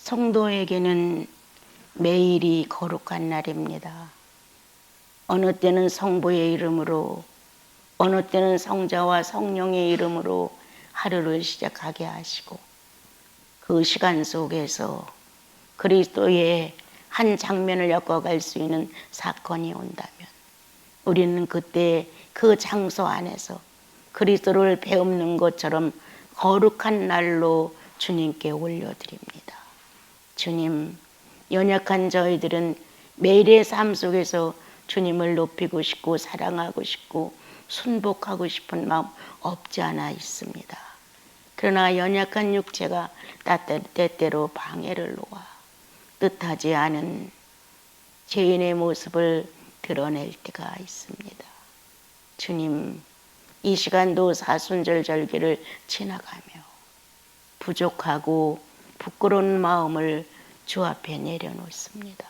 성도에게는 매일이 거룩한 날입니다. 어느 때는 성부의 이름으로, 어느 때는 성자와 성령의 이름으로 하루를 시작하게 하시고, 그 시간 속에서 그리스도의 한 장면을 엮어갈 수 있는 사건이 온다면 우리는 그때 그 장소 안에서 그리스도를 배우는 것처럼 거룩한 날로 주님께 올려드립니다. 주님, 연약한 저희들은 매일의 삶 속에서 주님을 높이고 싶고 사랑하고 싶고 순복하고 싶은 마음 없지 않아 있습니다. 그러나 연약한 육체가 때때로 방해를 놓아 뜻하지 않은 죄인의 모습을 드러낼 때가 있습니다. 주님, 이 시간도 사순절 절기를 지나가며 부족하고 부끄러운 마음을 주 앞에 내려놓습니다.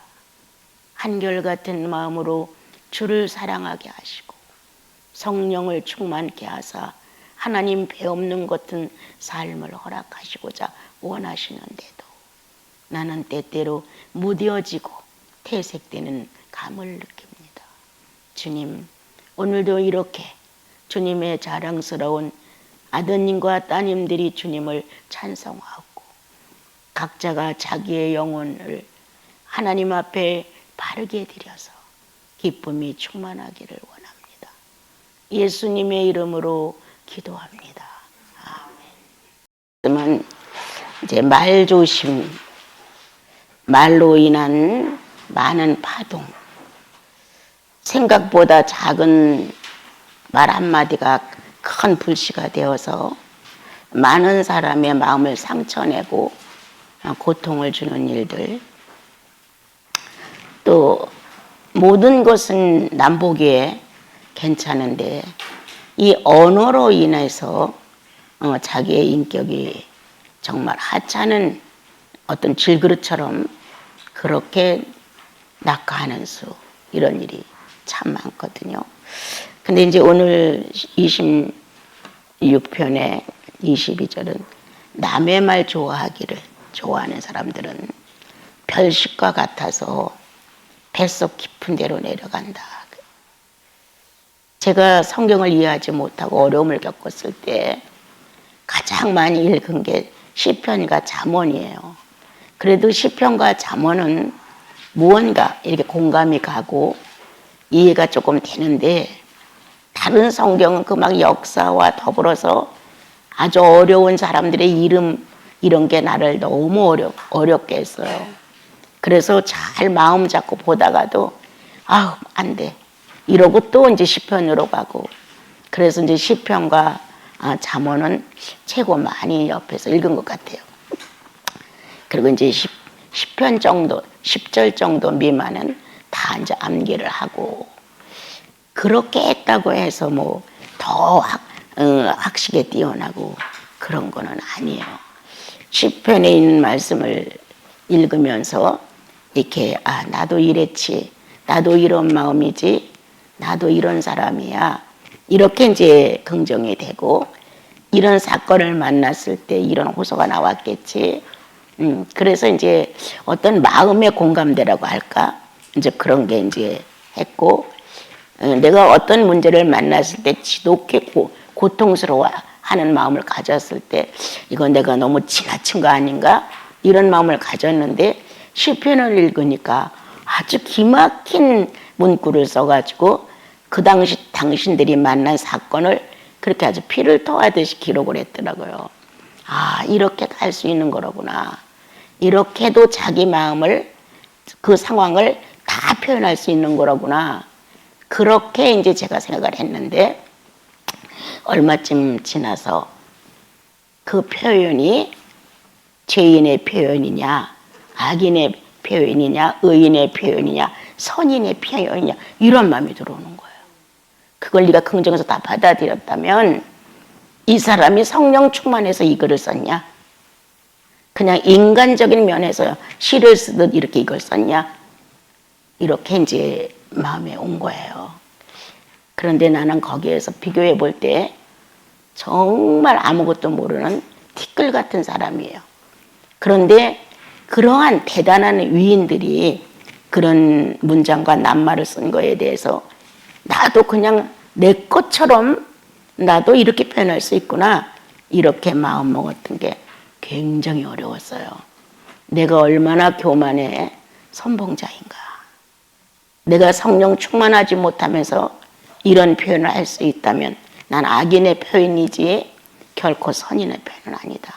한결같은 마음으로 주를 사랑하게 하시고 성령을 충만케 하사 하나님 배없는 같은 삶을 허락하시고자 원하시는데도 나는 때때로 무뎌지고 퇴색되는 감을 느낍니다. 주님, 오늘도 이렇게 주님의 자랑스러운 아드님과 따님들이 주님을 찬송하고 각자가 자기의 영혼을 하나님 앞에 바르게 드려서 기쁨이 충만하기를 원합니다. 예수님의 이름으로 기도합니다. 아멘. 이제 말조심, 말로 인한 많은 파동, 생각보다 작은 말 한마디가 큰 불씨가 되어서 많은 사람의 마음을 상처내고 고통을 주는 일들, 또 모든 것은 남 보기에 괜찮은데 이 언어로 인해서 자기의 인격이 정말 하찮은 어떤 질그릇처럼 그렇게 낙하하는 수, 이런 일이 참 많거든요. 근데 이제 오늘 26편의 22절은 남의 말 좋아하는 사람들은 별식과 같아서 뱃속 깊은 데로 내려간다. 제가 성경을 이해하지 못하고 어려움을 겪었을 때 가장 많이 읽은 게 시편과 잠언이에요. 그래도 시편과 잠언은 무언가 이렇게 공감이 가고 이해가 조금 되는데 다른 성경은 그 막 역사와 더불어서 아주 어려운 사람들의 이름 이런 게 나를 너무 어렵게 했어요. 그래서 잘 마음 잡고 보다가도 안 돼 이러고 또 이제 시편으로 가고, 그래서 이제 시편과 잠언은 최고 많이 옆에서 읽은 것 같아요. 그리고 이제 10편 정도, 10절 정도 미만은 다 이제 암기를 하고, 그렇게 했다고 해서 뭐 더 학식에 뛰어나고 그런 거는 아니에요. 시편에 있는 말씀을 읽으면서 이렇게 나도 이랬지, 나도 이런 마음이지, 나도 이런 사람이야, 이렇게 이제 긍정이 되고, 이런 사건을 만났을 때 이런 호소가 나왔겠지. 그래서 이제 어떤 마음의 공감대라고 할까, 이제 그런 게 이제 했고, 내가 어떤 문제를 만났을 때 지독해 고통스러워하는 마음을 가졌을 때 이건 내가 너무 지나친 거 아닌가, 이런 마음을 가졌는데 시편을 읽으니까 아주 기막힌 문구를 써가지고 그 당시 당신들이 만난 사건을 그렇게 아주 피를 토하듯이 기록을 했더라고요. 이렇게 할 수 있는 거로구나. 이렇게도 자기 마음을, 그 상황을 다 표현할 수 있는 거로구나. 그렇게 이제 제가 생각을 했는데, 얼마쯤 지나서 그 표현이 죄인의 표현이냐, 악인의 표현이냐, 의인의 표현이냐, 선인의 표현이냐, 이런 마음이 들어오는 거예요. 그걸 네가 긍정해서 다 받아들였다면 이 사람이 성령 충만해서 이 글을 썼냐, 그냥 인간적인 면에서 시를 쓰듯 이렇게 이걸 썼냐, 이렇게 이제 마음에 온 거예요. 그런데 나는 거기에서 비교해 볼 때 정말 아무것도 모르는 티끌 같은 사람이에요. 그런데 그러한 대단한 위인들이 그런 문장과 낱말을 쓴 거에 대해서 나도 그냥 내 것처럼 나도 이렇게 표현할 수 있구나, 이렇게 마음 먹었던 게 굉장히 어려웠어요. 내가 얼마나 교만의 선봉자인가. 내가 성령 충만하지 못하면서 이런 표현을 할 수 있다면 난 악인의 표현이지 결코 선인의 표현은 아니다.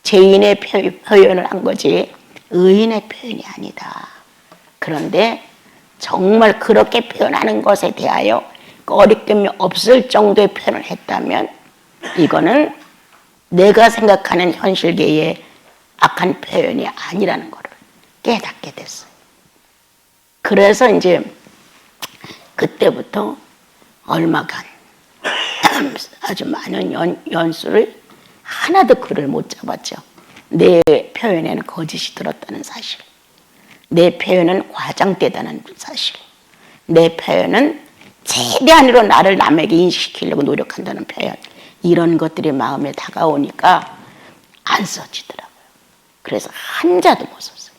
죄인의 표현을 한 거지 의인의 표현이 아니다. 그런데 정말 그렇게 표현하는 것에 대하여 꺼리낌이 없을 정도의 표현을 했다면 이거는 내가 생각하는 현실계의 악한 표현이 아니라는 것을 깨닫게 됐어요. 그래서 이제 그때부터 얼마간 아주 많은 연수를 하나도 글을 못 잡았죠. 내 표현에는 거짓이 들었다는 사실, 내 표현은 과장되다는 사실, 내 표현은 최대한으로 나를 남에게 인식시키려고 노력한다는 표현, 이런 것들이 마음에 다가오니까 안 써지더라고요. 그래서 한자도 못 썼어요.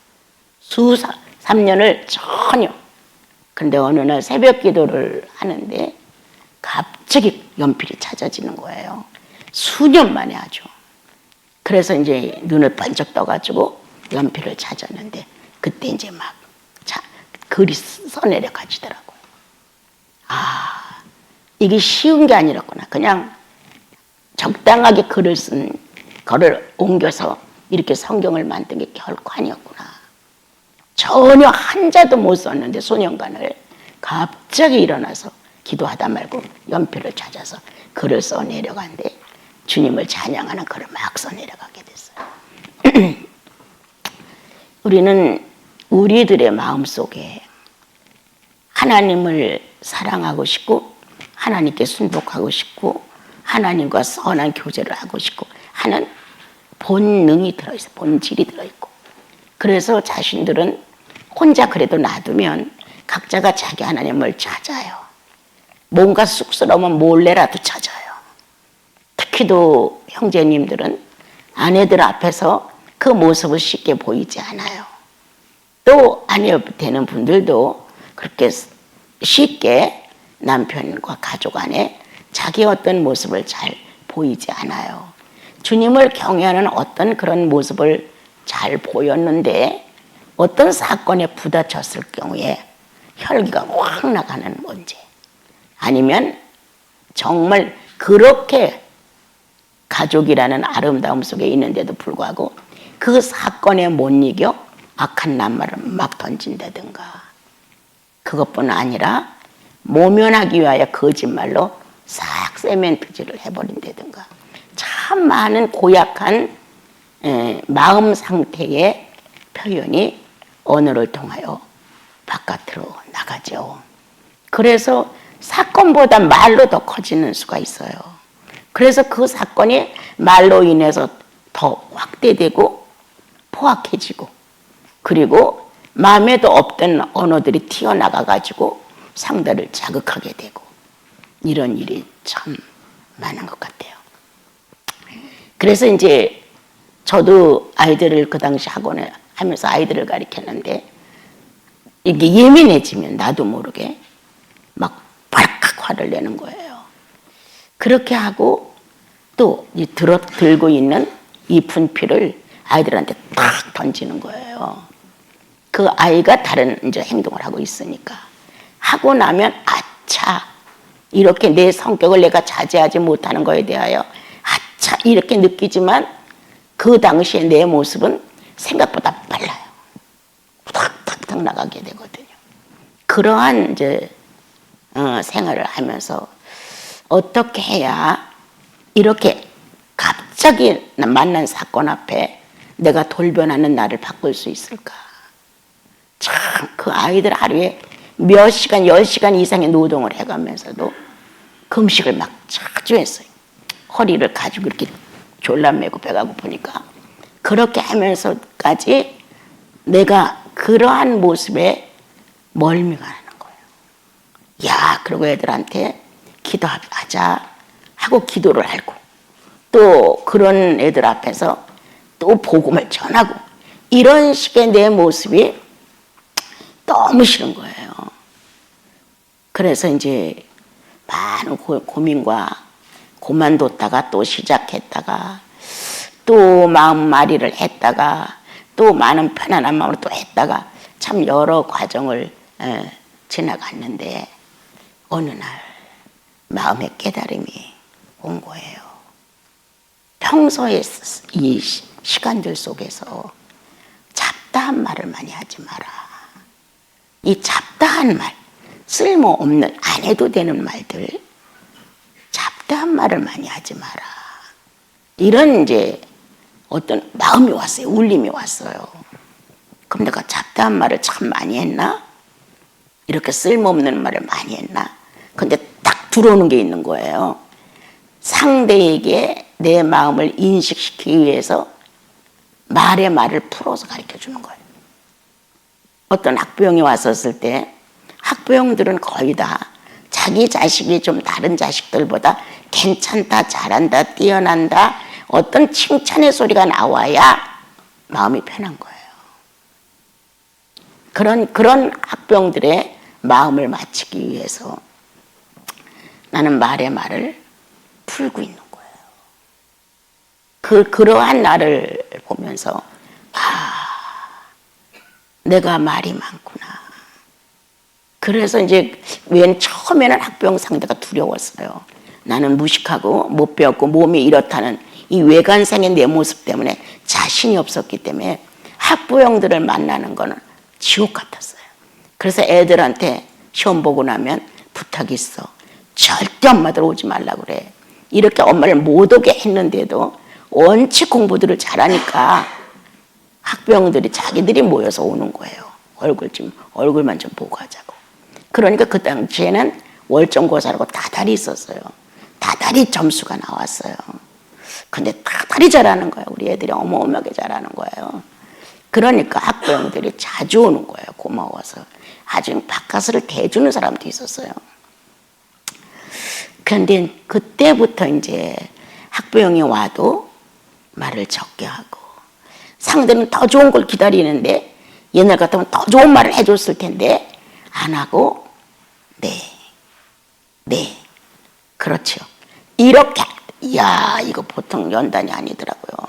3년을 전혀. 근데 어느 날 새벽 기도를 하는데 갑자기 연필이 찾아지는 거예요. 수년 만에 아주. 그래서 이제 눈을 번쩍 떠가지고 연필을 찾았는데 그때 이제 막 글이 써내려 가지더라고요. 아, 이게 쉬운 게 아니었구나. 그냥 적당하게 글을 쓴 거를 옮겨서 이렇게 성경을 만든 게 결코 아니었구나. 전혀 한자도 못 썼는데 소년간을 갑자기 일어나서 기도하다 말고 연필을 찾아서 글을 써내려간데 주님을 찬양하는 글을 막 써내려가게 됐어요. 우리는 우리들의 마음속에 하나님을 사랑하고 싶고 하나님께 순복하고 싶고 하나님과 선한 교제를 하고 싶고 하는 본능이 들어있어요. 본질이 들어있고. 그래서 자신들은 혼자 그래도 놔두면 각자가 자기 하나님을 찾아요. 뭔가 쑥스러우면 몰래라도 찾아요. 특히도 형제님들은 아내들 앞에서 그 모습을 쉽게 보이지 않아요. 또 아내 되는 분들도 그렇게 쉽게 남편과 가족 안에 자기 어떤 모습을 잘 보이지 않아요. 주님을 경외하는 어떤 그런 모습을 잘 보였는데 어떤 사건에 부딪혔을 경우에 혈기가 확 나가는 문제, 아니면 정말 그렇게 가족이라는 아름다움 속에 있는데도 불구하고 그 사건에 못 이겨 악한 낱말을 막 던진다든가, 그것뿐 아니라 모면하기 위하여 거짓말로 싹 세멘트질을 해버린다든가, 참 많은 고약한 마음 상태의 표현이 언어를 통하여 바깥으로 나가죠. 그래서 사건보다 말로 더 커지는 수가 있어요. 그래서 그 사건이 말로 인해서 더 확대되고 포악해지고, 그리고 마음에도 없던 언어들이 튀어나가가지고 상대를 자극하게 되고, 이런 일이 참 많은 것 같아요. 그래서 이제 저도 아이들을 그 당시 학원에 하면서 아이들을 가르쳤는데 이게 예민해지면 나도 모르게 막 발칵 화를 내는 거예요. 그렇게 하고 또 들고 있는 이 분필을 아이들한테 탁 던지는 거예요. 그 아이가 다른 이제 행동을 하고 있으니까. 하고 나면 아차, 이렇게 내 성격을 내가 자제하지 못하는 거에 대하여 아차 이렇게 느끼지만 그 당시에 내 모습은 생각보다 빨라요. 탁탁탁 나가게 되거든요. 그러한 이제 생활을 하면서 어떻게 해야 이렇게 갑자기 만난 사건 앞에 내가 돌변하는 나를 바꿀 수 있을까? 참 그 아이들 하루에 몇 시간, 10시간 이상의 노동을 해가면서도 금식을 막 자주 했어요. 허리를 가지고 이렇게 졸라매고 배가 고프니까. 그렇게 하면서까지 내가 그러한 모습에 멀미가 나는 거예요. 야, 그러고 애들한테 기도하자 하고 기도를 하고, 또 그런 애들 앞에서 또 복음을 전하고, 이런 식의 내 모습이 너무 싫은 거예요. 그래서 이제 많은 고민과 고만뒀다가 또 시작했다가 또 마음마리를 했다가 또 많은 편안한 마음으로 또 했다가 참 여러 과정을 지나갔는데 어느 날 마음의 깨달음이 온 거예요. 평소에 이 시간들 속에서 잡다한 말을 많이 하지 마라. 이 잡다한 말, 쓸모없는, 안 해도 되는 말들, 잡다한 말을 많이 하지 마라. 이런 이제 어떤 마음이 왔어요. 울림이 왔어요. 그럼 내가 잡다한 말을 참 많이 했나? 이렇게 쓸모없는 말을 많이 했나? 근데 딱 들어오는 게 있는 거예요. 상대에게 내 마음을 인식시키기 위해서 말의 말을 풀어서 가르쳐 주는 거예요. 어떤 학부형이 왔었을 때 학부형들은 거의 다 자기 자식이 좀 다른 자식들보다 괜찮다, 잘한다, 뛰어난다, 어떤 칭찬의 소리가 나와야 마음이 편한 거예요. 그런 학부형들의 마음을 맞추기 위해서 나는 말의 말을 풀고 있는 거예요. 그러한 나를 보면서 내가 말이 많구나. 그래서 이제 처음에는 학부형 상대가 두려웠어요. 나는 무식하고 못 배웠고 몸이 이렇다는 이 외관상의 내 모습 때문에 자신이 없었기 때문에 학부형들을 만나는 거는 지옥 같았어요. 그래서 애들한테 시험 보고 나면 부탁이 있어. 절대 엄마들 오지 말라 그래. 이렇게 엄마를 못 오게 했는데도 원체 공부들을 잘하니까 학부형들이 자기들이 모여서 오는 거예요. 얼굴만 좀 보고 하자고. 그러니까 그 당시에는 월정고사라고 다달이 있었어요. 다달이 점수가 나왔어요. 근데 다달이 잘하는 거예요. 우리 애들이 어마어마하게 잘하는 거예요. 그러니까 학부형들이 자주 오는 거예요. 고마워서. 아주 바카스를 대주는 사람도 있었어요. 그런데 그때부터 이제 학부형이 와도 말을 적게 하고 상대는 더 좋은 걸 기다리는데 옛날 같으면 더 좋은 말을 해줬을 텐데 안 하고 네 그렇죠. 이렇게 이거 보통 연단이 아니더라고요.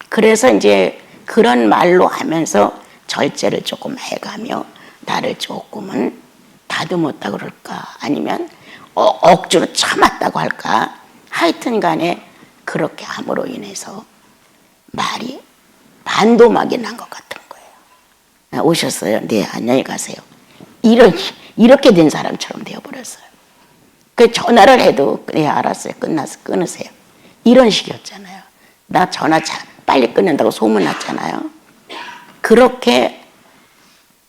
그래서 이제 그런 말로 하면서 절제를 조금 해가며 나를 조금은 다듬었다 그럴까 아니면 억지로 참았다고 할까 하여튼 간에 그렇게 함으로 인해서 말이 반도막이 난 것 같은 거예요. 오셨어요? 네, 안녕히 가세요. 이렇게 된 사람처럼 되어버렸어요. 그 전화를 해도 네, 알았어요. 끝나서 끊으세요. 이런 식이었잖아요. 나 전화 빨리 끊는다고 소문났잖아요. 그렇게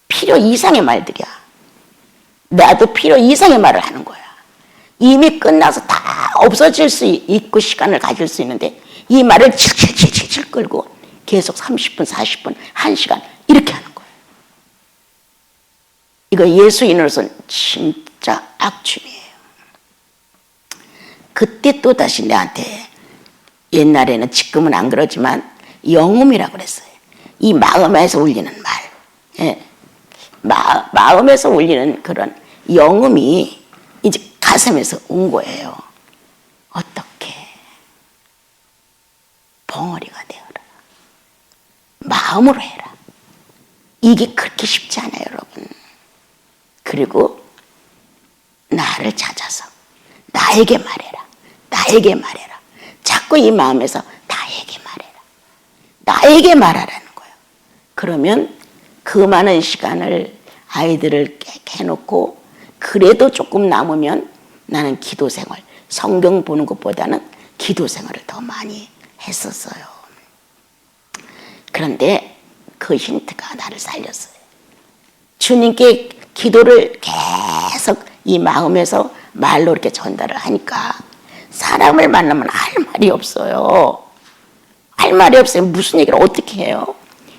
필요 이상의 말들이야. 나도 필요 이상의 말을 하는 거야. 이미 끝나서 다 없어질 수 있고 시간을 가질 수 있는데 이 말을 칠칠칠칠 끌고 계속 30분, 40분, 1시간 이렇게 하는 거예요. 이거 예수인으로서는 진짜 악취미예요. 그때 또다시 내한테 옛날에는 지금은 안 그러지만 영음이라고 그랬어요. 이 마음에서 울리는 말. 예. 마음에서 울리는 그런 영음이 이제 가슴에서 온 거예요. 어떻게 벙어리가 되어라. 마음으로 해라. 이게 그렇게 쉽지 않아요, 여러분. 그리고 나를 찾아서 나에게 말해라. 나에게 말해라. 자꾸 이 마음에서 나에게 말해라. 나에게 말하라는 거예요. 그러면 그 많은 시간을 아이들을 해놓고 그래도 조금 남으면 나는 기도 생활, 성경 보는 것보다는 기도 생활을 더 많이 했었어요. 그런데 그 힌트가 나를 살렸어요. 주님께 기도를 계속 이 마음에서 말로 이렇게 전달을 하니까 사람을 만나면 할 말이 없어요. 할 말이 없어요. 무슨 얘기를 어떻게 해요?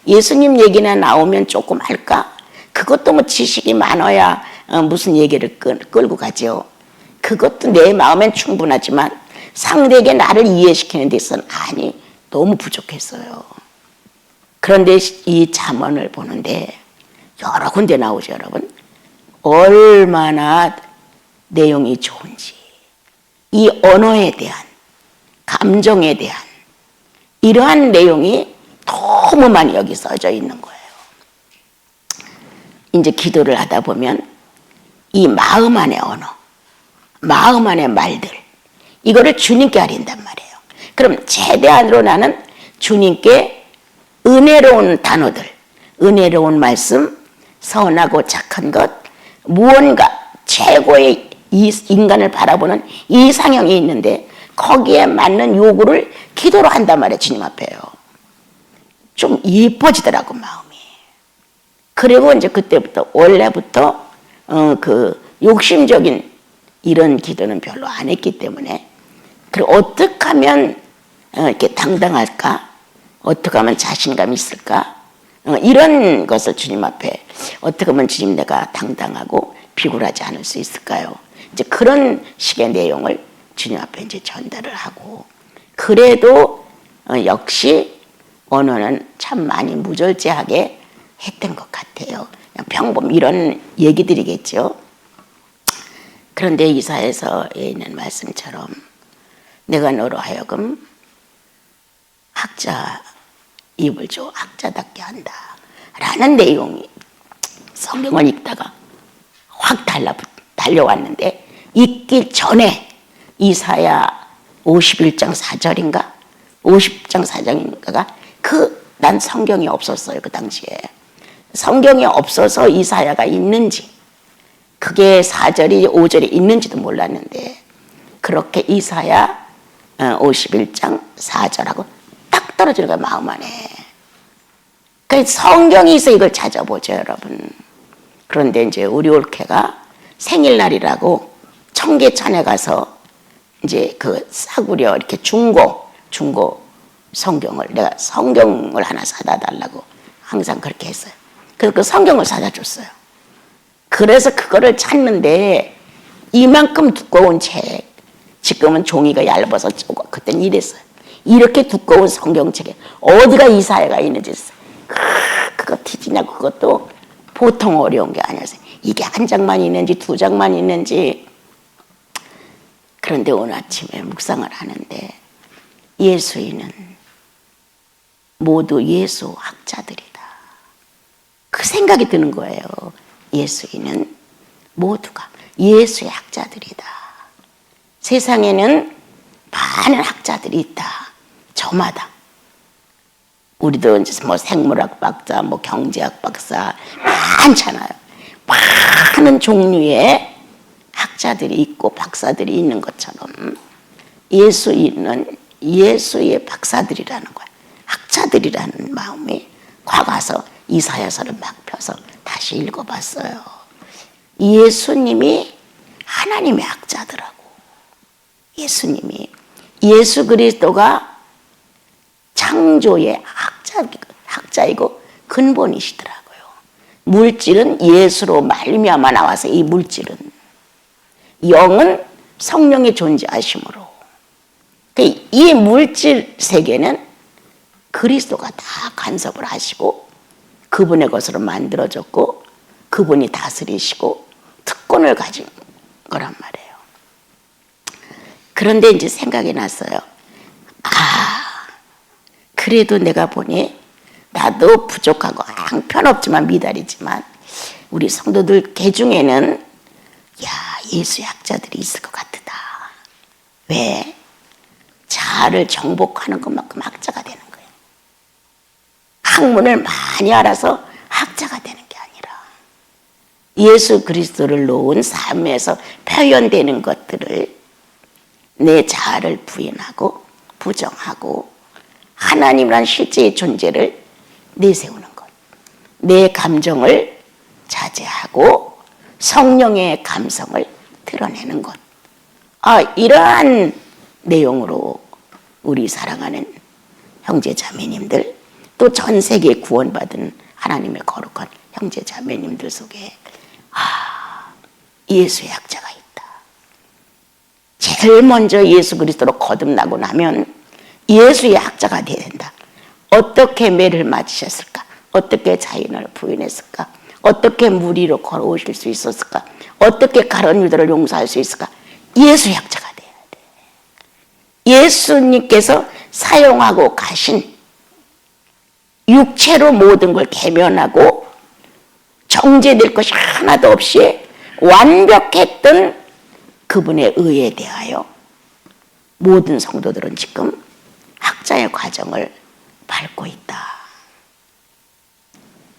예수님 얘기나 나오면 조금 할까? 그것도 뭐 지식이 많아야 무슨 얘기를 끌고 가죠. 그것도 내 마음엔 충분하지만 상대에게 나를 이해시키는 데 있어서는 너무 부족했어요. 그런데 이 잠언을 보는데 여러 군데 나오죠, 여러분. 얼마나 내용이 좋은지, 이 언어에 대한, 감정에 대한 이러한 내용이 너무 많이 여기 써져 있는 거예요. 이제 기도를 하다 보면 이 마음 안의 언어, 마음 안의 말들, 이거를 주님께 아린단 말이에요. 그럼 최대한으로 나는 주님께 은혜로운 단어들, 은혜로운 말씀, 선하고 착한 것, 무언가 최고의 인간을 바라보는 이상형이 있는데 거기에 맞는 요구를 기도로 한단 말이에요. 주님 앞에요. 좀 예뻐지더라고, 마음이. 그리고 이제 그때부터, 원래부터 그 욕심적인 이런 기도는 별로 안 했기 때문에, 그리고 어떻게 하면 이렇게 당당할까? 어떻게 하면 자신감 있을까? 이런 것을 주님 앞에 어떻게 하면 주님 내가 당당하고 비굴하지 않을 수 있을까요? 이제 그런 식의 내용을 주님 앞에 이제 전달을 하고, 그래도 역시 언어는 참 많이 무절제하게 했던 것 같아요. 그냥 평범 이런 얘기들이겠죠. 그런데 이사야서에 있는 말씀처럼 내가 너로 하여금 학자 입을 줘, 학자답게 한다 라는 내용이 성경을 읽다가 확 달려왔는데, 읽기 전에 이사야 51장 4절인가 50장 4절인가가 난 성경이 없었어요. 그 당시에 성경이 없어서 이사야가 있는지, 그게 4절이 5절이 있는지도 몰랐는데, 그렇게 이사야 51장 4절하고 딱 떨어지는 거야, 마음 안에. 그러니까 성경이 있어 이걸 찾아보죠, 여러분. 그런데 이제 우리 올케가 생일날이라고 청계천에 가서 이제 그 싸구려 이렇게 중고 성경을, 내가 성경을 하나 사다 달라고 항상 그렇게 했어요. 그래서 그 성경을 사다 줬어요. 그래서 그거를 찾는데 이만큼 두꺼운 책, 지금은 종이가 얇아서 조금, 그때는 이랬어요. 이렇게 두꺼운 성경책에 어디가 이사야가 있는지, 그거 티지냐고. 그것도 보통 어려운 게 아니었어요. 이게 한 장만 있는지 두 장만 있는지. 그런데 오늘 아침에 묵상을 하는데 예수인은 모두 예수 학자들이다, 그 생각이 드는 거예요. 예수인은 모두가 예수의 학자들이다. 세상에는 많은 학자들이 있다, 저마다. 우리도 이제 뭐 생물학 박사, 뭐 경제학 박사 많잖아요. 많은 종류의 학자들이 있고 박사들이 있는 것처럼 예수인은 예수의 박사들이라는 거야. 학자들이라는 마음이 꽉 와서 이사야서를 막 펴서 다시 읽어봤어요. 예수님이 하나님의 학자더라고. 예수님이, 예수 그리스도가 창조의 학자이고 근본이시더라고요. 물질은 예수로 말미암아 나와서, 이 물질은, 영은 성령의 존재하심으로, 이 물질 세계는 그리스도가 다 간섭을 하시고 그분의 것으로 만들어졌고 그분이 다스리시고 특권을 가진 거란 말이에요. 그런데 이제 생각이 났어요. 그래도 내가 보니 나도 부족하고 형편없지만 미달이지만 우리 성도들 개중에는 예수의 학자들이 있을 것 같다. 왜? 자아를 정복하는 것만큼 학자가 되는 거예요. 학문을 많이 알아서 학자가 되는 게 아니라 예수 그리스도를 놓은 삶에서 표현되는 것들을, 내 자아를 부인하고 부정하고 하나님이란 실제의 존재를 내세우는 것, 내 감정을 자제하고 성령의 감성을 드러내는 것, 이러한 내용으로 우리 사랑하는 형제 자매님들, 또 전 세계에 구원받은 하나님의 거룩한 형제 자매님들 속에 예수의 학자가 있다. 제일 먼저 예수 그리스도로 거듭나고 나면 예수의 학자가 돼야 된다. 어떻게 매를 맞으셨을까? 어떻게 자연을 부인했을까? 어떻게 물 위로 걸어오실 수 있었을까? 어떻게 가련 유다를 용서할 수 있을까? 예수 약자가 돼야 돼. 예수님께서 사용하고 가신 육체로 모든 걸 대면하고 정죄될 것이 하나도 없이 완벽했던 그분의 의에 대하여 모든 성도들은 지금 학자의 과정을 밟고 있다.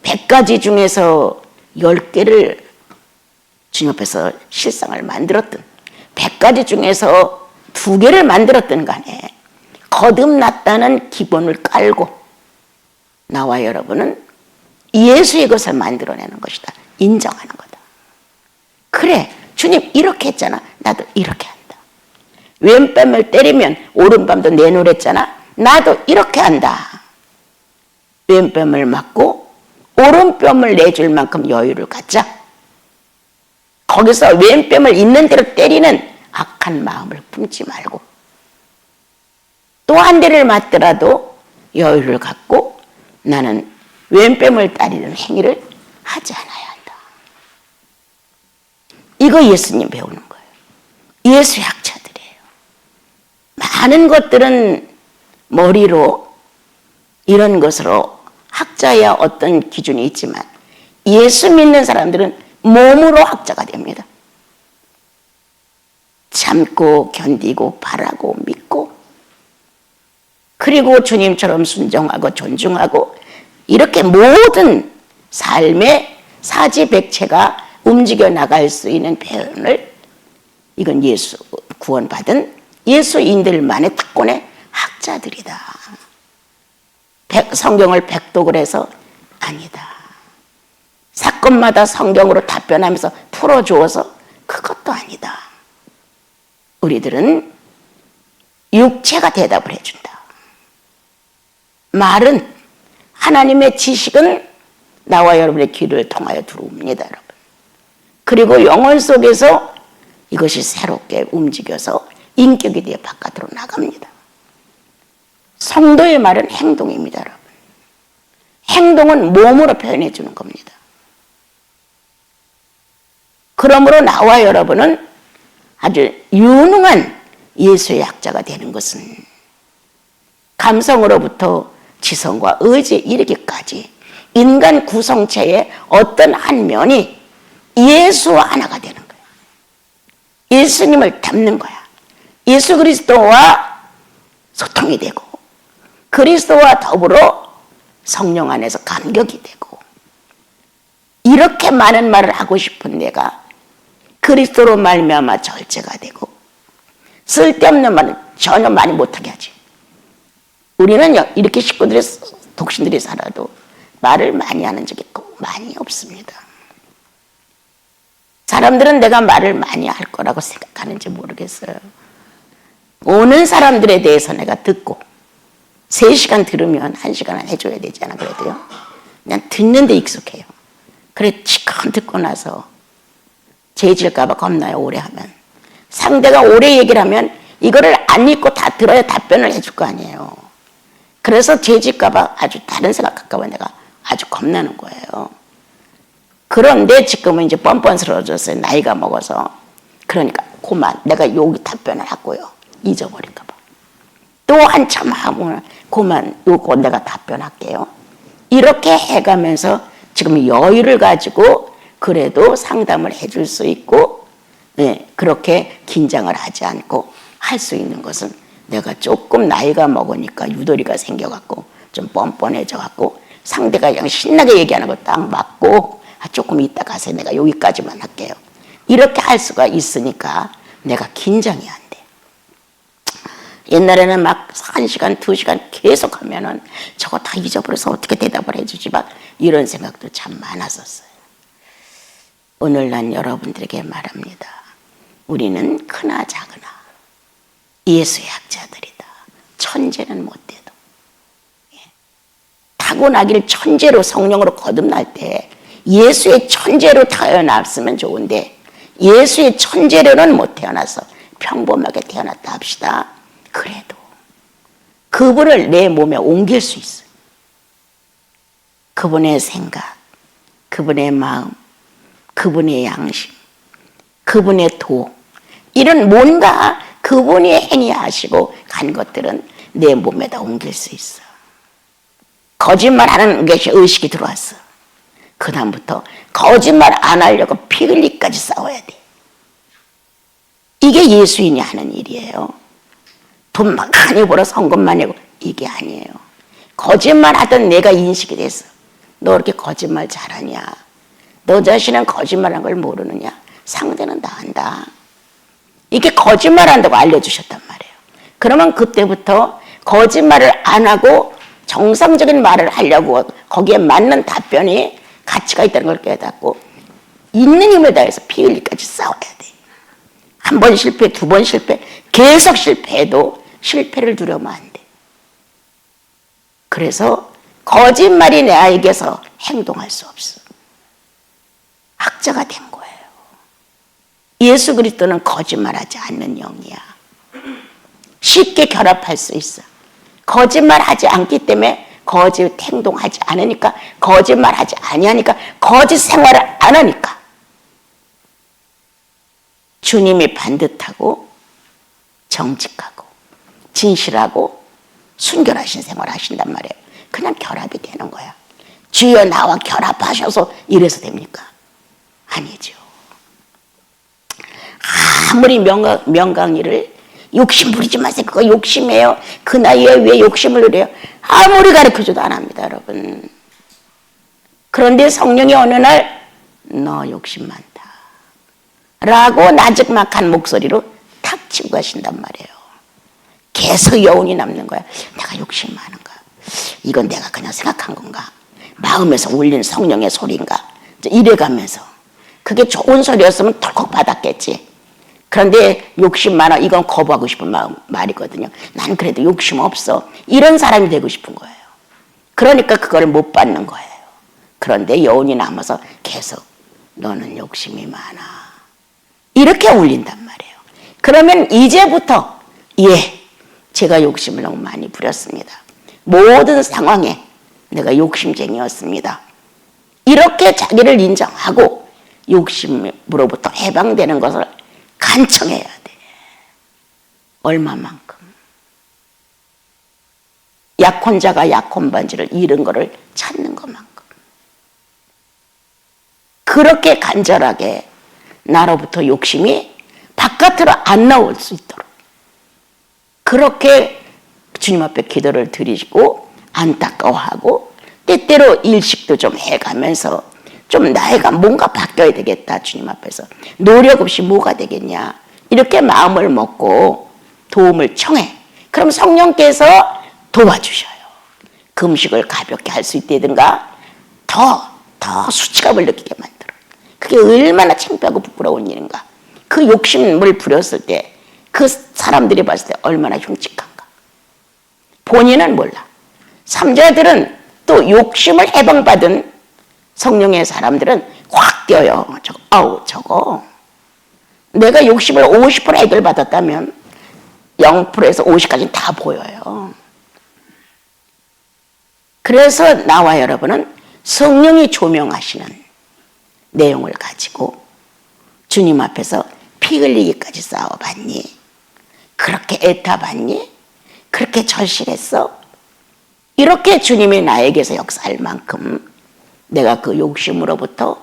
100가지 중에서 10개를 주님 앞에서 실상을 만들었든 100가지 중에서 2개를 만들었든 간에 거듭났다는 기본을 깔고 나와 여러분은 예수의 것을 만들어내는 것이다. 인정하는 거다. 그래, 주님 이렇게 했잖아. 나도 이렇게 한다. 왼뺨을 때리면 오른뺨도 내놓으랬잖아. 나도 이렇게 한다. 왼뺨을 맞고 오른뺨을 내줄 만큼 여유를 갖자. 거기서 왼뺨을 있는 대로 때리는 악한 마음을 품지 말고 또 한 대를 맞더라도 여유를 갖고 나는 왼뺨을 따르는 행위를 하지 않아야 한다. 이거 예수님 배우는 거예요. 예수의 학자들이에요. 많은 것들은 머리로 이런 것으로 학자야 어떤 기준이 있지만 예수 믿는 사람들은 몸으로 학자가 됩니다. 참고 견디고 바라고 믿고 그리고 주님처럼 순종하고 존중하고 이렇게 모든 삶의 사지백체가 움직여 나갈 수 있는 표현을 이건 예수 구원받은 예수인들만의 특권의 학자들이다. 성경을 백독을 해서 아니다. 사건마다 성경으로 답변하면서 풀어주어서 그것도 아니다. 우리들은 육체가 대답을 해준다. 말은 하나님의 지식은 나와 여러분의 귀를 통하여 들어옵니다, 여러분. 그리고 영혼 속에서 이것이 새롭게 움직여서 인격에 대해 바깥으로 나갑니다. 성도의 말은 행동입니다, 여러분. 행동은 몸으로 표현해 주는 겁니다. 그러므로 나와 여러분은 아주 유능한 예수의 학자가 되는 것은 감성으로부터 지성과 의지에 이르기까지 인간 구성체의 어떤 한 면이 예수와 하나가 되는 거예요. 예수님을 닮는 거야. 예수 그리스도와 소통이 되고 그리스도와 더불어 성령 안에서 감격이 되고 이렇게 많은 말을 하고 싶은 내가 그리스도로 말미암아 절제가 되고 쓸데없는 말은 전혀 많이 못하게 하지. 우리는 이렇게 식구들이 독신들이 살아도 말을 많이 하는 적이 많이 없습니다. 사람들은 내가 말을 많이 할 거라고 생각하는지 모르겠어요. 오는 사람들에 대해서 내가 듣고 3시간 들으면 1시간은 해줘야 되잖아. 그래도요. 그냥 듣는데 익숙해요. 그래 치컷 듣고 나서 죄질까봐 겁나요. 오래 하면. 상대가 오래 얘기를 하면 이거를 안 읽고 다 들어야 답변을 해줄 거 아니에요. 그래서 죄질까봐 아주 다른 생각할까봐 내가 아주 겁나는 거예요. 그런데 지금은 이제 뻔뻔스러워졌어요. 나이가 먹어서. 그러니까 그만 내가 여기 답변을 하고요. 잊어버릴까봐. 또 한참 하면 그만 요거 내가 답변할게요. 이렇게 해가면서 지금 여유를 가지고 그래도 상담을 해줄 수 있고 그렇게 긴장을 하지 않고 할 수 있는 것은 내가 조금 나이가 먹으니까 유도리가 생겨갖고 좀 뻔뻔해져갖고 상대가 그냥 신나게 얘기하는 거 딱 맞고 조금 이따 가서 내가 여기까지만 할게요. 이렇게 할 수가 있으니까 내가 긴장이 안 돼. 옛날에는 막 1시간, 2시간 계속 하면은 저거 다 잊어버려서 어떻게 대답을 해주지 막 이런 생각도 참 많았었어요. 오늘 난 여러분들에게 말합니다. 우리는 크나 작으나 예수의 학자들이다. 천재는 못돼도. 타고나길 천재로 성령으로 거듭날 때 예수의 천재로 태어났으면 좋은데 예수의 천재로는 못 태어나서 평범하게 태어났다 합시다. 그래도 그분을 내 몸에 옮길 수 있어요. 그분의 생각, 그분의 마음, 그분의 양심, 그분의 도, 이런 뭔가 그분이 행위하시고 간 것들은 내 몸에다 옮길 수 있어. 거짓말하는 것이 의식이 들어왔어. 그 다음부터 거짓말 안 하려고 피 흘리기까지 싸워야 돼. 이게 예수인이 하는 일이에요. 돈 많이 벌어 성금만 내고 이게 아니에요. 거짓말 하던 내가 인식이 됐어. 너 이렇게 거짓말 잘하냐? 너 자신은 거짓말한 걸 모르느냐? 상대는 다 안다. 이게 거짓말한다고 알려주셨단 말이에요. 그러면 그때부터 거짓말을 안 하고 정상적인 말을 하려고 거기에 맞는 답변이 가치가 있다는 걸 깨닫고 있는 힘을 다해서 피 흘리기까지 싸워야 돼. 한 번 실패, 두 번 실패, 계속 실패해도 실패를 두려우면 안 돼. 그래서 거짓말이 나에게서 행동할 수 없어. 학자가 된 거예요. 예수 그리스도는 거짓말하지 않는 영이야. 쉽게 결합할 수 있어. 거짓말하지 않기 때문에 거짓 행동하지 않으니까, 거짓말하지 아니하니까, 거짓 생활을 안 하니까 주님이 반듯하고 정직하고 진실하고 순결하신 생활을 하신단 말이에요. 그냥 결합이 되는 거야. 주여 나와 결합하셔서 이래서 됩니까? 아니죠. 아무리 명강의를 욕심 부리지 마세요. 그거 욕심이에요. 그 나이에 왜 욕심을 누려요? 아무리 가르쳐줘도 안 합니다, 여러분. 그런데 성령이 어느 날 너 욕심 많다 라고 나직막한 목소리로 탁 치고 가신단 말이에요. 계속 여운이 남는 거야. 내가 욕심 많은가? 이건 내가 그냥 생각한 건가? 마음에서 울리는 성령의 소리인가? 이래가면서 그게 좋은 소리였으면 덜컥 받았겠지. 그런데 욕심 많아, 이건 거부하고 싶은 말이거든요. 난 그래도 욕심 없어, 이런 사람이 되고 싶은 거예요. 그러니까 그걸 못 받는 거예요. 그런데 여운이 남아서 계속 너는 욕심이 많아 이렇게 울린단 말이에요. 그러면 이제부터 제가 욕심을 너무 많이 부렸습니다. 모든 상황에 내가 욕심쟁이였습니다. 이렇게 자기를 인정하고 욕심으로부터 해방되는 것을 간청해야 돼. 얼마만큼? 약혼자가 약혼반지를 잃은 것을 찾는 것만큼. 그렇게 간절하게 나로부터 욕심이 바깥으로 안 나올 수 있도록 그렇게 주님 앞에 기도를 드리고 안타까워하고 때때로 일식도 좀 해가면서 좀 나이가 뭔가 바뀌어야 되겠다. 주님 앞에서 노력 없이 뭐가 되겠냐 이렇게 마음을 먹고 도움을 청해. 그럼 성령께서 도와주셔요. 금식을 가볍게 할 수 있다든가 더 수치감을 느끼게 만들어. 그게 얼마나 창피하고 부끄러운 일인가. 그 욕심을 부렸을 때 그 사람들이 봤을 때 얼마나 흉측한가. 본인은 몰라. 삼자들은 또 욕심을 해방받은 성령의 사람들은 확 뛰어요. 저거 내가 욕심을 50% 해결받았다면 0%에서 50까지는 다 보여요. 그래서 나와 여러분은 성령이 조명하시는 내용을 가지고 주님 앞에서 피 흘리기까지 싸워봤니? 그렇게 애타봤니? 그렇게 절실했어? 이렇게 주님이 나에게서 역사할 만큼 내가 그 욕심으로부터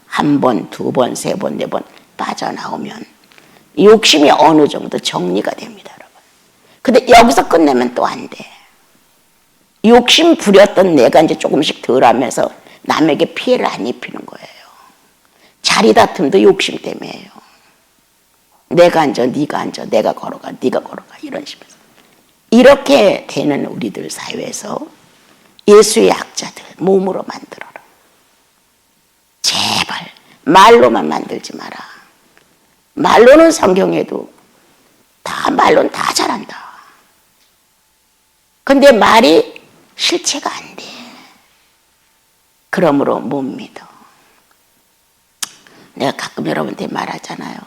한 번, 두 번, 세 번, 네 번 빠져나오면 욕심이 어느 정도 정리가 됩니다, 여러분. 근데 여기서 끝내면 또 안 돼. 욕심 부렸던 내가 이제 조금씩 덜 하면서 남에게 피해를 안 입히는 거예요. 자리 다툼도 욕심 때문에요. 내가 앉아, 네가 앉아, 내가 걸어가, 네가 걸어가 이런 식으로. 이렇게 되는 우리들 사회에서 예수의 학자들 몸으로 만들어라. 제발 말로만 만들지 마라. 말로는 성경에도 말로는 다 잘한다. 근데 말이 실체가 안 돼. 그러므로 못 믿어. 내가 가끔 여러분한테 말하잖아요.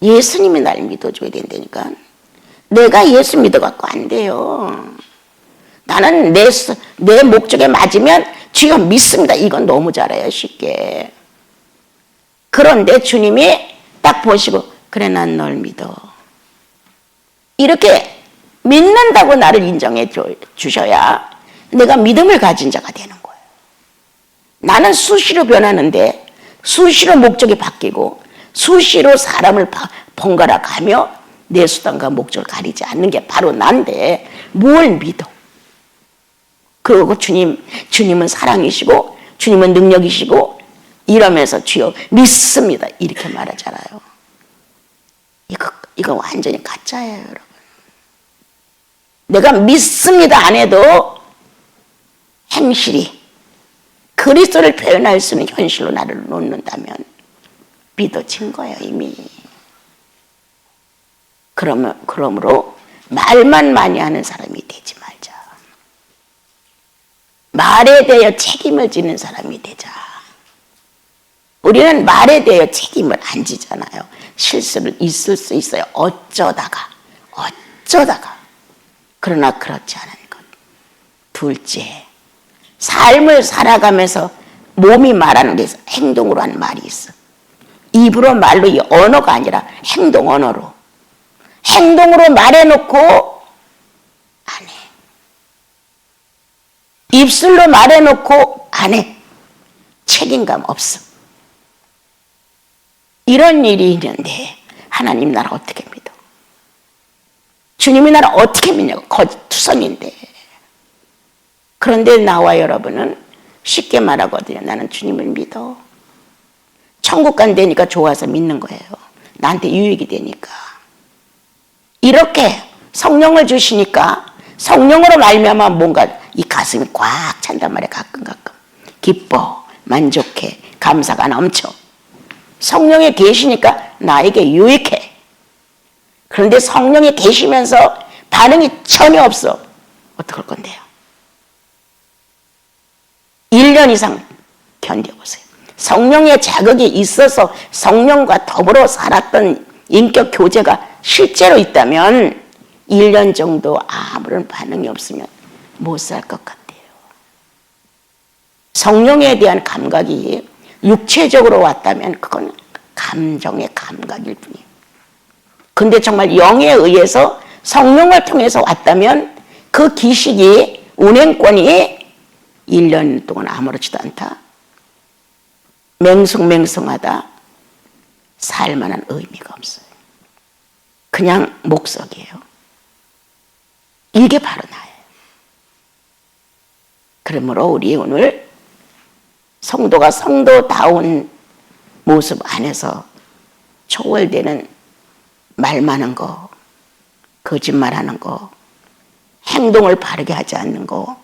예수님이 날 믿어줘야 된다니까. 내가 예수 믿어갖고 안 돼요. 나는 내 목적에 맞으면 주여 믿습니다. 이건 너무 잘해요, 쉽게. 그런데 주님이 딱 보시고 그래, 난 널 믿어. 이렇게 믿는다고 나를 인정해 주셔야 내가 믿음을 가진 자가 되는 거예요. 나는 수시로 변하는데 수시로 목적이 바뀌고 수시로 사람을 번갈아 가며 내 수단과 목적을 가리지 않는 게 바로 난데 뭘 믿어? 그리고 주님은 사랑이시고 주님은 능력이시고 이러면서 주여 믿습니다. 이렇게 말하잖아요. 이거 완전히 가짜예요, 여러분. 내가 믿습니다 안 해도 행실이 그리스도를 표현할 수 있는 현실로 나를 놓는다면 믿어진 거예요, 이미. 그러므로 말만 많이 하는 사람이 되지 말자. 말에 대하여 책임을 지는 사람이 되자. 우리는 말에 대하여 책임을 안 지잖아요. 실수를 있을 수 있어요. 어쩌다가. 그러나 그렇지 않은 것. 둘째, 삶을 살아가면서 몸이 말하는 게 있어. 행동으로 하는 말이 있어. 입으로 말로 이 언어가 아니라 행동 언어로. 행동으로 말해놓고 안 해. 입술로 말해놓고 안 해. 책임감 없어. 이런 일이 있는데 하나님 나라 어떻게 믿어? 주님이 나라 어떻게 믿냐고. 거짓투성인데. 그런데 나와 여러분은 쉽게 말하거든요. 나는 주님을 믿어. 천국 간다니까 좋아서 믿는 거예요. 나한테 유익이 되니까. 이렇게 성령을 주시니까 성령으로 말미암아 뭔가 이 가슴이 꽉 찬단 말이에요. 가끔 기뻐, 만족해, 감사가 넘쳐. 성령이 계시니까 나에게 유익해. 그런데 성령이 계시면서 반응이 전혀 없어. 어떡할 건데요? 1년 이상 견뎌보세요. 성령의 자극이 있어서 성령과 더불어 살았던 인격 교제가 실제로 있다면 1년 정도 아무런 반응이 없으면 못 살 것 같아요. 성령에 대한 감각이 육체적으로 왔다면 그건 감정의 감각일 뿐이에요. 근데 정말 영에 의해서 성령을 통해서 왔다면 그 기식이 운행권이 1년 동안 아무렇지도 않다. 맹숭맹숭하다. 살만한 의미가 없어요. 그냥 목석이에요. 이게 바로 나예요. 그러므로 우리 오늘 성도가 성도다운 모습 안에서 초월되는 말 많은 거, 거짓말하는 거, 행동을 바르게 하지 않는 거,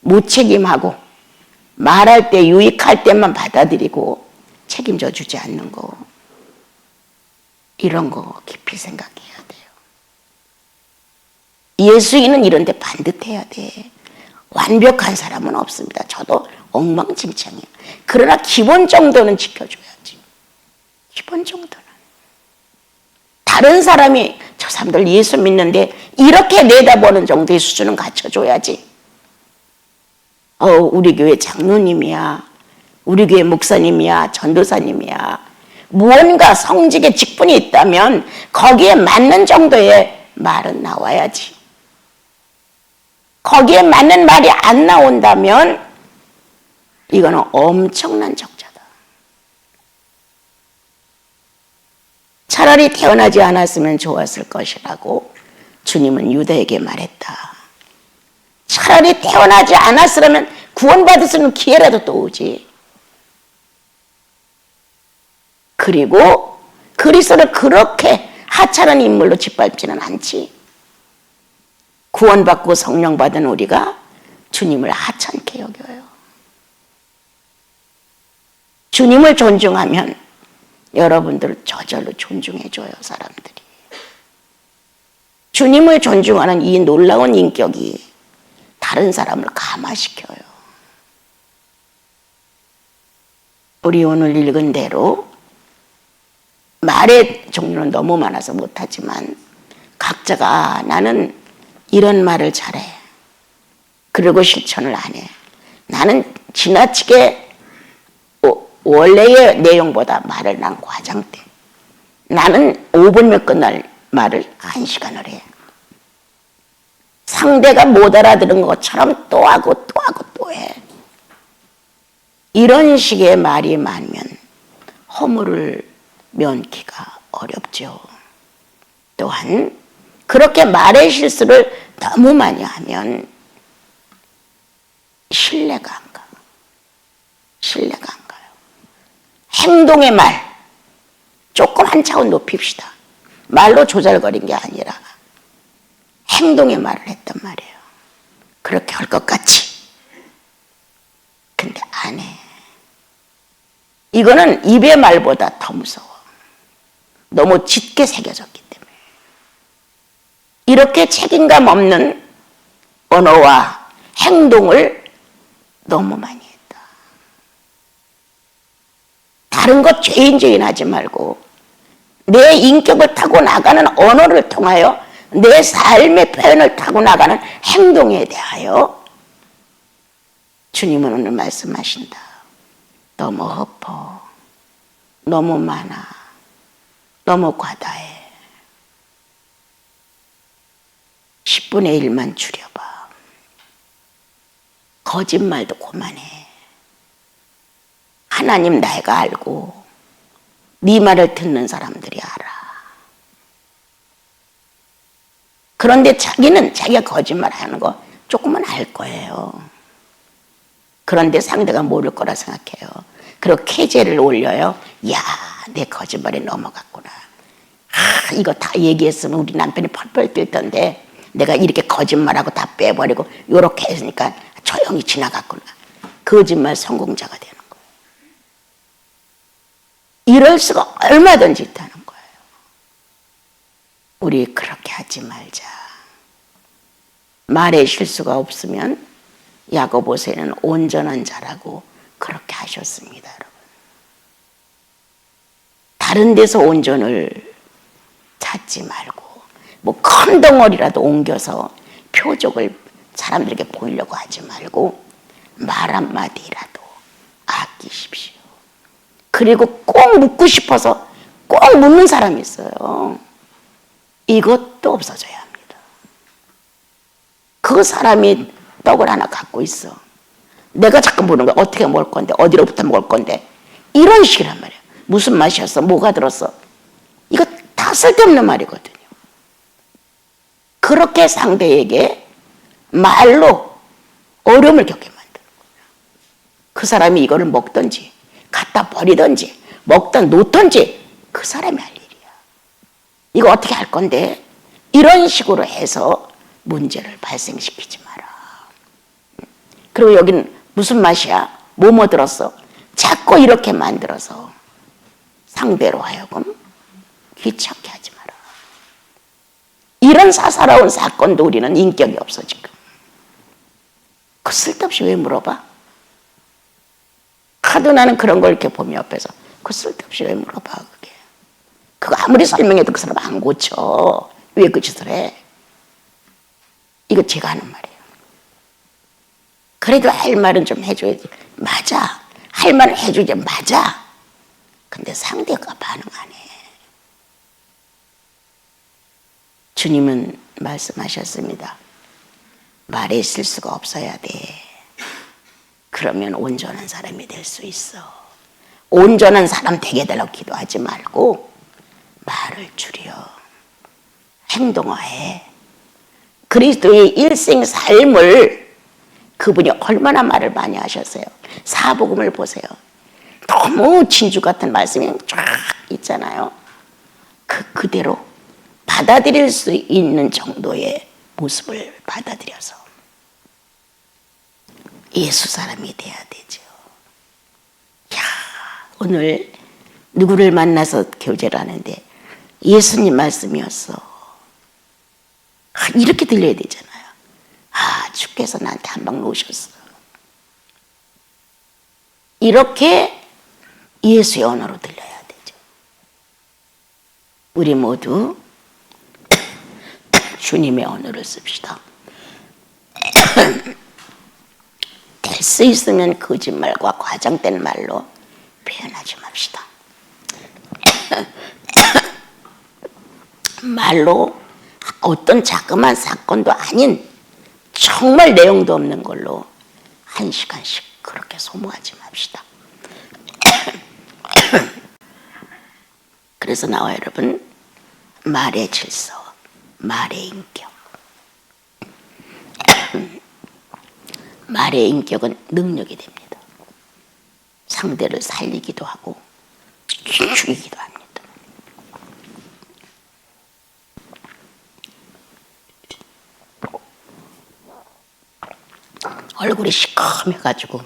무책임하고 말할 때 유익할 때만 받아들이고 책임져 주지 않는 거, 이런 거 깊이 생각해야 돼요. 예수인은 이런 데 반듯해야 돼. 완벽한 사람은 없습니다. 저도 엉망진창이에요. 그러나 기본 정도는 지켜줘야지. 기본 정도는. 다른 사람이 저 사람들 예수 믿는데 이렇게 내다보는 정도의 수준은 갖춰줘야지. 우리 교회 장로님이야. 우리 교회 목사님이야. 전도사님이야. 무언가 성직의 직분이 있다면 거기에 맞는 정도의 말은 나와야지. 거기에 맞는 말이 안 나온다면 이거는 엄청난 적자다. 차라리 태어나지 않았으면 좋았을 것이라고 주님은 유다에게 말했다. 차라리 태어나지 않았으면 구원받을 수 있는 기회라도 또 오지. 그리고 그리스도를 그렇게 하찮은 인물로 짓밟지는 않지. 구원받고 성령 받은 우리가 주님을 하찮게 여겨요. 주님을 존중하면 여러분들을 저절로 존중해줘요, 사람들이. 주님을 존중하는 이 놀라운 인격이 다른 사람을 감화시켜요. 우리 오늘 읽은 대로 말의 종류는 너무 많아서 못하지만 각자가 나는 이런 말을 잘해. 그리고 실천을 안 해. 나는 지나치게 원래의 내용보다 말을 난 과장돼. 나는 5분이면 끝날 말을 1시간을 해. 상대가 못 알아들은 것처럼 또 하고 또 하고 또 해. 이런 식의 말이 많으면 허물을 면키가 어렵죠. 또한 그렇게 말의 실수를 너무 많이 하면 신뢰가 안 가. 신뢰가 안 가요. 행동의 말 조금 한 차원 높입시다. 말로 조잘거린 게 아니라 행동의 말을 했단 말이에요. 그렇게 할 것 같이. 근데 안 해. 이거는 입의 말보다 더 무서워. 너무 짙게 새겨졌기 때문에. 이렇게 책임감 없는 언어와 행동을 너무 많이 했다. 다른 것 죄인 하지 말고 내 인격을 타고 나가는 언어를 통하여 내 삶의 표현을 타고 나가는 행동에 대하여 주님은 오늘 말씀하신다. 너무 엎어. 너무 많아. 너무 과다해. 10분의 1만 줄여봐. 거짓말도 그만해. 하나님 내가 알고 네 말을 듣는 사람들이 알아. 그런데 자기는 자기가 거짓말하는 거 조금은 알 거예요. 그런데 상대가 모를 거라 생각해요. 그리고 캐제를 올려요. 야, 내 거짓말에 넘어갔구나. 이거 다 얘기했으면 우리 남편이 펄펄 뛸던데 내가 이렇게 거짓말하고 다 빼버리고 이렇게 했으니까 조용히 지나갔구나. 거짓말 성공자가 되는 거예요. 이럴 수가 얼마든지 있다는 거예요. 우리 그렇게 하지 말자. 말에 실수가 없으면 야고보서에는 온전한 자라고 그렇게 하셨습니다, 여러분. 다른 데서 온전을 찾지 말고 뭐 큰 덩어리라도 옮겨서 표적을 사람들에게 보이려고 하지 말고 말 한마디라도 아끼십시오. 그리고 꼭 묻고 싶어서 꼭 묻는 사람이 있어요. 이것도 없어져야 합니다. 그 사람이 떡을 하나 갖고 있어. 내가 자꾸 묻는 거야. 어떻게 먹을 건데, 어디로부터 먹을 건데. 이런 식이란 말이야. 무슨 맛이었어? 뭐가 들었어? 이거 다 쓸데없는 말이거든요. 그렇게 상대에게 말로 어려움을 겪게 만드는 거야. 그 사람이 이거를 먹든지 갖다 버리든지 먹다 놓든지 그 사람이 할 일이야. 이거 어떻게 할 건데? 이런 식으로 해서 문제를 발생시키지 마라. 그리고 여기는 무슨 맛이야? 뭐뭐 들었어? 자꾸 이렇게 만들어서 상대로 하여금 귀찮게 하지 마라. 이런 사사로운 사건도 우리는 인격이 없어 지금. 그 쓸데없이 왜 물어봐? 하도 나는 그런 걸 이렇게 보면 옆에서 그 쓸데없이 왜 물어봐 그게. 그거 아무리 설명해도 그 사람 안 고쳐. 왜 그 짓을 해? 이거 제가 하는 말이에요. 그래도 할 말은 좀 해줘야지. 맞아. 할 말은 해주지. 맞아. 근데 상대가 반응 안 해. 주님은 말씀하셨습니다. 말에 실수가 없어야 돼. 그러면 온전한 사람이 될 수 있어. 온전한 사람 되게 되려고 기도하지 말고 말을 줄여. 행동화해. 그리스도의 일생 삶을 그분이 얼마나 말을 많이 하셨어요. 사복음을 보세요. 너무 진주 같은 말씀이 쫙 있잖아요. 그대로 받아들일 수 있는 정도의 모습을 받아들여서 예수 사람이 돼야 되죠. 야, 오늘 누구를 만나서 교제를 하는데 예수님 말씀이었어. 이렇게 들려야 되잖아요. 주께서 나한테 한 방 놓으셨어. 이렇게 예수의 언어로 들려야 되죠. 우리 모두 주님의 언어를 씁시다. 될 수 있으면 거짓말과 과장된 말로 표현하지 맙시다. 말로 어떤 자그마한 사건도 아닌 정말 내용도 없는 걸로 1시간씩 그렇게 소모하지 맙시다. 그래서 나와 여러분, 말의 질서, 말의 인격. 말의 인격은 능력이 됩니다. 상대를 살리기도 하고 죽이기도 합니다. 얼굴이 시커매가지고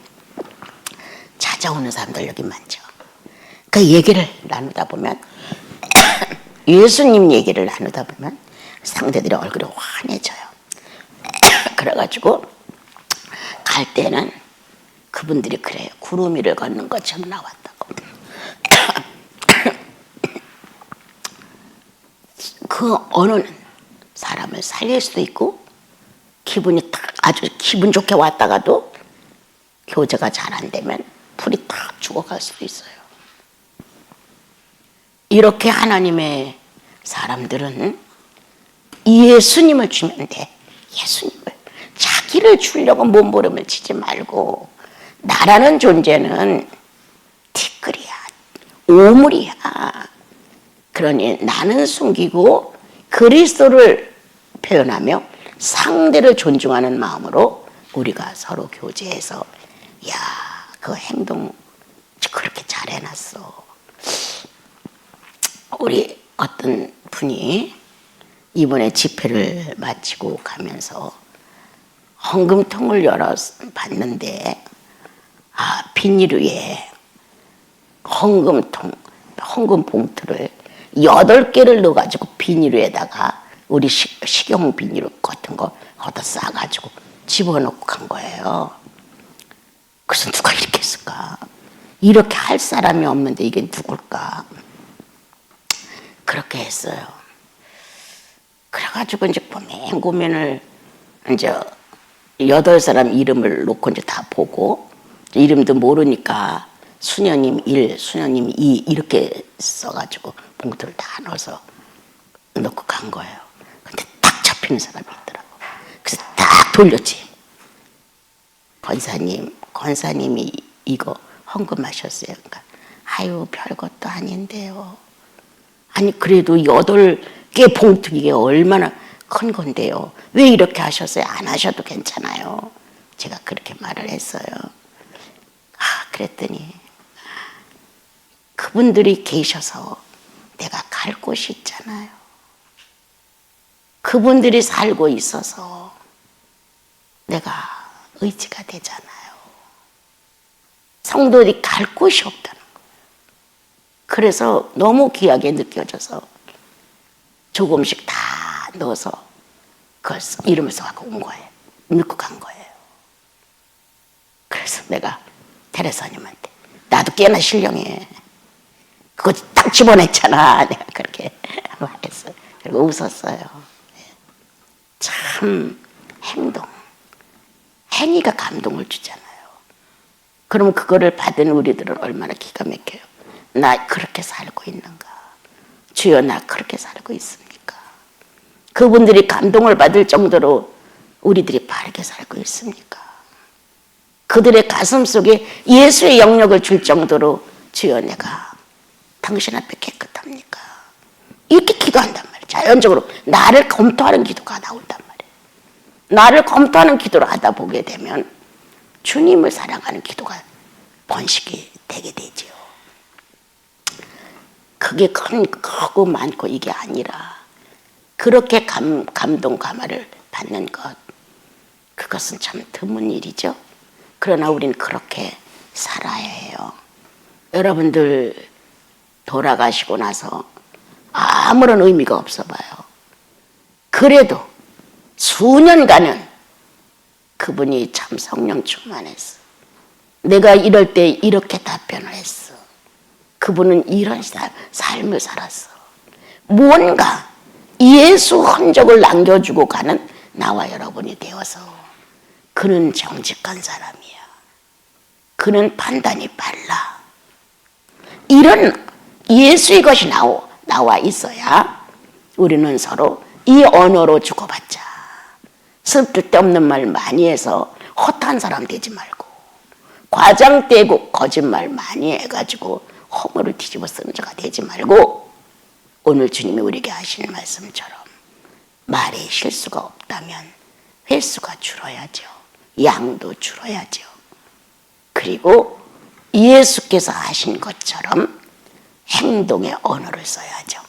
찾아오는 사람들 여기 많죠. 그 얘기를 나누다 보면 예수님 얘기를 나누다 보면 상대들의 얼굴이 환해져요. 그래가지고 갈 때는 그분들이 그래요. 구름 위를 걷는 것처럼 나왔다고. 그 언어는 사람을 살릴 수도 있고 기분이 딱 아주 기분 좋게 왔다가도 교제가 잘 안 되면 풀이 딱 죽어갈 수도 있어요. 이렇게 하나님의 사람들은 예수님을 주면 돼. 예수님을. 자기를 주려고 몸부림을 치지 말고 나라는 존재는 티끌이야. 오물이야. 그러니 나는 숨기고 그리스도를 표현하며 상대를 존중하는 마음으로 우리가 서로 교제해서 야, 그 행동 그렇게 잘 해놨어. 우리 어떤 분이 이번에 집회를 마치고 가면서 헌금통을 열어 봤는데 비닐 위에 헌금 봉투를 8개를 넣어가지고 비닐 위에다가 우리 식용 비닐 같은 거 거기다 싸가지고 집어넣고 간 거예요. 그래서 누가 이렇게 했을까? 이렇게 할 사람이 없는데 이게 누굴까? 그렇게 했어요. 그래가지고 이제 고민을 이제 8사람 이름을 놓고 이제 다 보고 이름도 모르니까 수녀님 1, 수녀님 2 이렇게 써가지고 봉투를 다 넣어서 넣고 간 거예요. 근데 딱 잡히는 사람이 있더라고. 그래서 딱 돌렸지. 권사님이 이거 헌금하셨어요. 그러니까 아유 별것도 아닌데요. 아니 그래도 8개 봉투 이게 얼마나 큰 건데요. 왜 이렇게 하셨어요? 안 하셔도 괜찮아요. 제가 그렇게 말을 했어요. 그랬더니 그분들이 계셔서 내가 갈 곳이 있잖아요. 그분들이 살고 있어서 내가 의지가 되잖아요. 성도들이 갈 곳이 없다는 거예요. 그래서 너무 귀하게 느껴져서 조금씩 다 넣어서 그걸 이름을 써갖고 온 거예요. 넣고 간 거예요. 그래서 내가 테레사님한테 나도 꽤나 신령해. 그거 딱 집어냈잖아. 내가 그렇게 말했어요. 그리고 웃었어요. 참 행위가 감동을 주잖아요. 그럼 그거를 받은 우리들은 얼마나 기가 막혀요. 나 그렇게 살고 있는가? 주여 나 그렇게 살고 있습니까? 그분들이 감동을 받을 정도로 우리들이 바르게 살고 있습니까? 그들의 가슴 속에 예수의 영역을 줄 정도로 주여 내가 당신 앞에 깨끗합니까? 이렇게 기도한단 말이에요. 자연적으로 나를 검토하는 기도가 나온단 말이에요. 나를 검토하는 기도를 하다 보게 되면 주님을 사랑하는 기도가 번식이 되게 되죠. 그게 크고 많고 이게 아니라 그렇게 감동 감화를 받는 것, 그것은 참 드문 일이죠. 그러나 우리는 그렇게 살아야 해요. 여러분들 돌아가시고 나서 아무런 의미가 없어 봐요. 그래도 수년간은 그분이 참 성령 충만했어. 내가 이럴 때 이렇게 답변을 했어. 그분은 이런 삶을 살았어. 무언가 예수 흔적을 남겨주고 가는 나와 여러분이 되어서 그는 정직한 사람이야. 그는 판단이 빨라. 이런 예수의 것이 나와 있어야 우리는 서로 이 언어로 주고받자. 쓸데없는 말 많이 해서 허탄 사람 되지 말고, 과장되고 거짓말 많이 해가지고 허물을 뒤집어 쓰는 자가 되지 말고, 오늘 주님이 우리에게 하시는 말씀처럼 말에 실수가 없다면 횟수가 줄어야죠. 양도 줄어야죠. 그리고 예수께서 하신 것처럼 행동의 언어를 써야죠.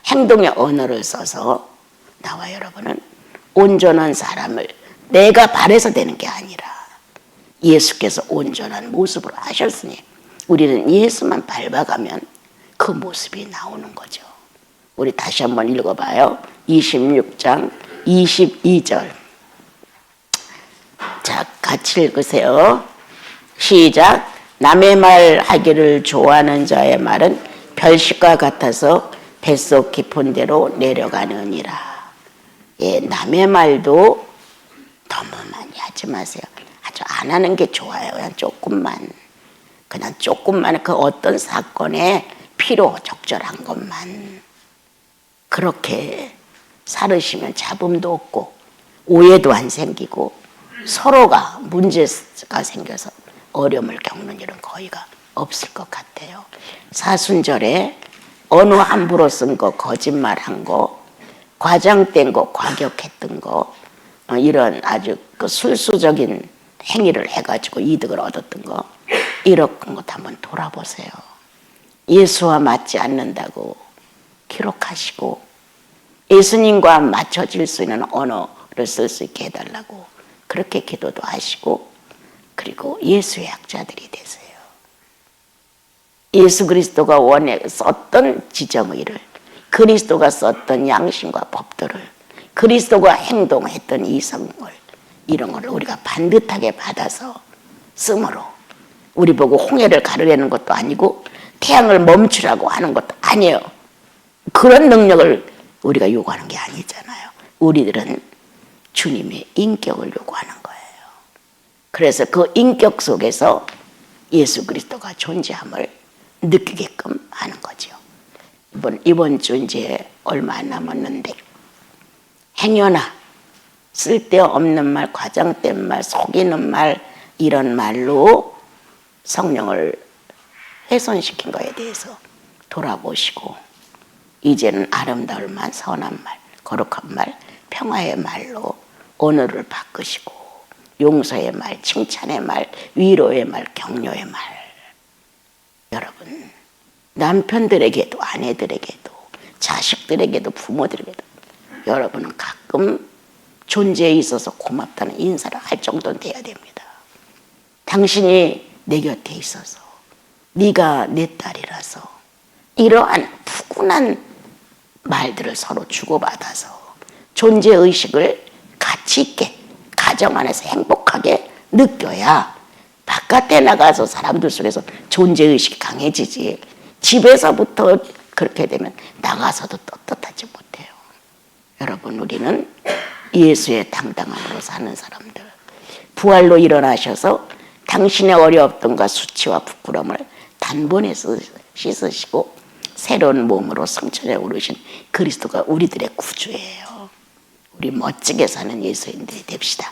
행동의 언어를 써서 나와 여러분은 온전한 사람을 내가 바래서 되는 게 아니라 예수께서 온전한 모습으로 하셨으니 우리는 예수만 밟아가면 그 모습이 나오는 거죠. 우리 다시 한번 읽어봐요. 26장 22절. 자, 같이 읽으세요. 시작. 남의 말 하기를 좋아하는 자의 말은 별식과 같아서 뱃속 깊은 데로 내려가느니라. 예, 남의 말도 너무 많이 하지 마세요. 아주 안 하는 게 좋아요. 그냥 조금만 그 어떤 사건에 필요 적절한 것만 그렇게 살으시면 잡음도 없고 오해도 안 생기고 서로가 문제가 생겨서 어려움을 겪는 일은 거의가 없을 것 같아요. 사순절에 언어 함부로 쓴 거, 거짓말한 거, 과장된 거, 과격했던 거, 이런 아주 그 술수적인 행위를 해가지고 이득을 얻었던 거, 이런 것도 한번 돌아보세요. 예수와 맞지 않는다고 기록하시고 예수님과 맞춰질 수 있는 언어를 쓸 수 있게 해달라고 그렇게 기도도 하시고, 그리고 예수의 학자들이 되세요. 예수 그리스도가 썼던 지정의를, 그리스도가 썼던 양심과 법들을, 그리스도가 행동했던 이성을, 이런 걸 우리가 반듯하게 받아서 쓰므로 우리 보고 홍해를 가르려는 것도 아니고 태양을 멈추라고 하는 것도 아니에요. 그런 능력을 우리가 요구하는 게 아니잖아요. 우리들은 주님의 인격을 요구하는 거예요. 그래서 그 인격 속에서 예수 그리스도가 존재함을 느끼게끔 하는 거죠. 이번 주 이제 얼마 안 남았는데 행여나 쓸데없는 말, 과장된 말, 속이는 말, 이런 말로 성령을 훼손시킨 거에 대해서 돌아보시고 이제는 아름다울 만, 선한 말, 거룩한 말, 평화의 말로 언어를 바꾸시고 용서의 말, 칭찬의 말, 위로의 말, 격려의 말. 여러분, 남편들에게도 아내들에게도 자식들에게도 부모들에게도 여러분은 가끔 존재에 있어서 고맙다는 인사를 할 정도는 돼야 됩니다. 당신이 내 곁에 있어서 네가 내 딸이라서 이러한 푸근한 말들을 서로 주고받아서 존재의식을 가치 있게 가정 안에서 행복하게 느껴야 바깥에 나가서 사람들 속에서 존재의식이 강해지지, 집에서부터 그렇게 되면 나가서도 떳떳하지 못해요. 여러분, 우리는 예수의 당당함으로 사는 사람들, 부활로 일어나셔서 당신의 어려움과 수치와 부끄러움을 단번에 씻으시고 새로운 몸으로 성천에 오르신 그리스도가 우리들의 구주예요. 우리 멋지게 사는 예수인들이 됩시다.